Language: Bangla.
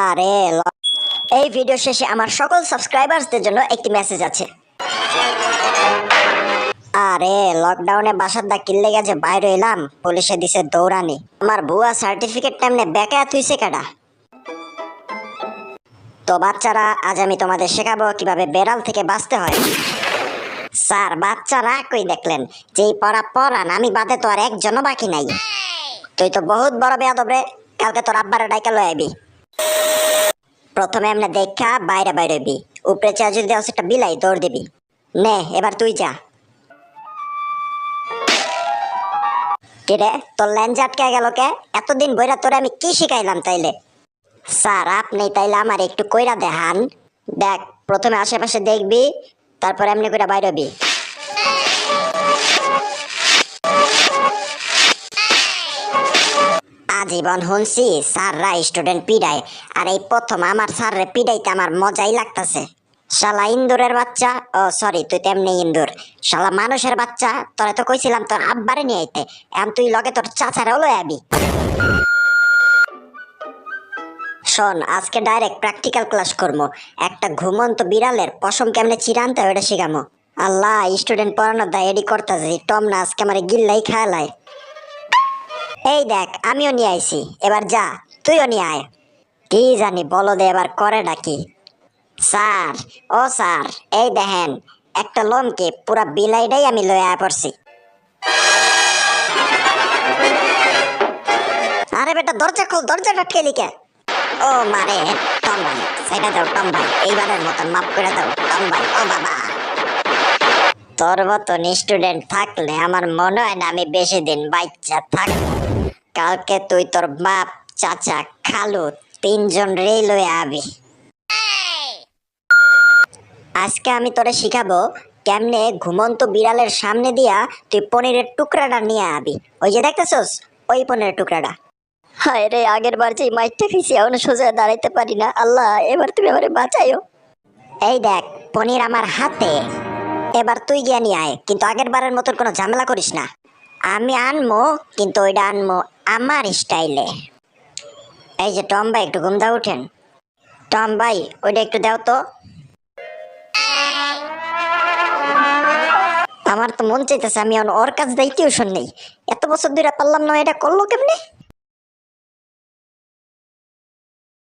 আরে এই ভিডিও শেষে আমার সকল সাবস্ক্রাইবারদের জন্য একটি মেসেজ আছে। আরে লকডাউনে বাসার দা কিল্লে গেছে বাইরে এলাম, পুলিশে দিছে দৌড়ানি। আমার ভুয়া সার্টিফিকেট টাইমনে বেকার থুইছে কেডা? তো বাচ্চারা, আজ আমি তোমাদের শেখাবো কিভাবে বেড়াল থেকে বাঁচতে হয়। স্যার, বাচ্চারা কই দেখলেন? যেই পড়া পড়ান আমি বাদে তো আর একজনও বাকি নাই। তুই তো বহুত বড় বেয়াদব রে, কালকে তোর আব্বারে ডাইকা লই আইবি। প্রথমে এমনি দেখা বাইরে বাইরে হইবি, উপরে চা যদি দেওয়া একটা বিলাই দৌড় দিবি। নে এবার তুই যা। কিরে তোর লেন্স আটকে গেল কে? এতদিন বইরা তোরে আমি কি শিখাইলাম তাইলে? স্যার আপনি তাইলে আমার একটু কইরা দেখান। দেখ, প্রথমে আশেপাশে দেখবি, তারপর এমনি করে বাইরে হবি। আজীবন শুনছি স্যাররা স্টুডেন্ট পিডায়, আর এই প্রথম আমার স্যাররে পিডাইতে আমার মজাই লাগতাছে। শালা ইন্দুরের বাচ্চা, ও সরি তুই তেমনি ইন্দুর। শালা মানুষের বাচ্চা, তোরে তো কইছিলাম তোর আব্বারে নিয়ে আইতে, এখন তুই লগে তোর চাচারেও লই আবি। শোন, আজকে ডাইরেক্ট প্র্যাকটিক্যাল ক্লাস করবো। একটা ঘুমন্ত বিড়ালের পশম কেমনে চিরানতে হয় ওটা শিখামো। আল্লাহ, স্টুডেন্ট পড়ানোর দায় এডি করতেছে, টম না আজকে আমার গিল্লাই খায়ালায়। এই দেখ, আমিও নিয়ে আইছি, এবার যা তুইও নিয়ে আয়। কি জানি বলো দে এবার করে নাকি। স্যার, ও স্যার, এই দেখেন একটা লোমকে পুরা বিলাইটাই আমি লয়ে আয় পড়ছি। আরে বেটা দরজা খোল, দরজাটা ঠেলি কে? ও মারে, টম ভাই সেটা দাও, টম ভাই এইবারের মতন মাফ করে দাও টম ভাই। ও বাবা, তোর মতন স্টুডেন্ট থাকলে আমার মনে হয় না আমি বেশি দিন বাচ্চা থাকবো। কালকে তুই তোর বাপ, চাচা, খালু তিনজন রে লয়ে আবি। আজকে আমি তোরে শিখাবো কেমনে ঘুমন্ত বিড়ালের সামনে দিয়া তুই পনিরের টুকরাটা নিয়ে আবি। ওই যে দেখতেছস, ওই পনিরের টুকরাটা। হায় রে, আগের বার যে মাইরটা খেয়েছি এখনো সোজা দাঁড়াইতে পারি না। আল্লাহ, এবার তুমি আমারে বাঁচাইও। এই দেখ পনির আমার হাতে, এবার তুই গিয়া নিয়ে আয়, কিন্তু আগের বারের মতন কোনো ঝামেলা করিস না। আমি আনমো, কিন্তু ওইটা আনমো আমার স্টাইলে। এই যে টম ভাই, একটু ঘুম দাও উঠেন। টম ভাই, ওইটা একটু দাও তো। আমার তো মন চাইতেছে আমি ওর কাছে যাই, টিউশন নেই। এত বছর ধরে পারলাম না, এটা করলো কেমনে?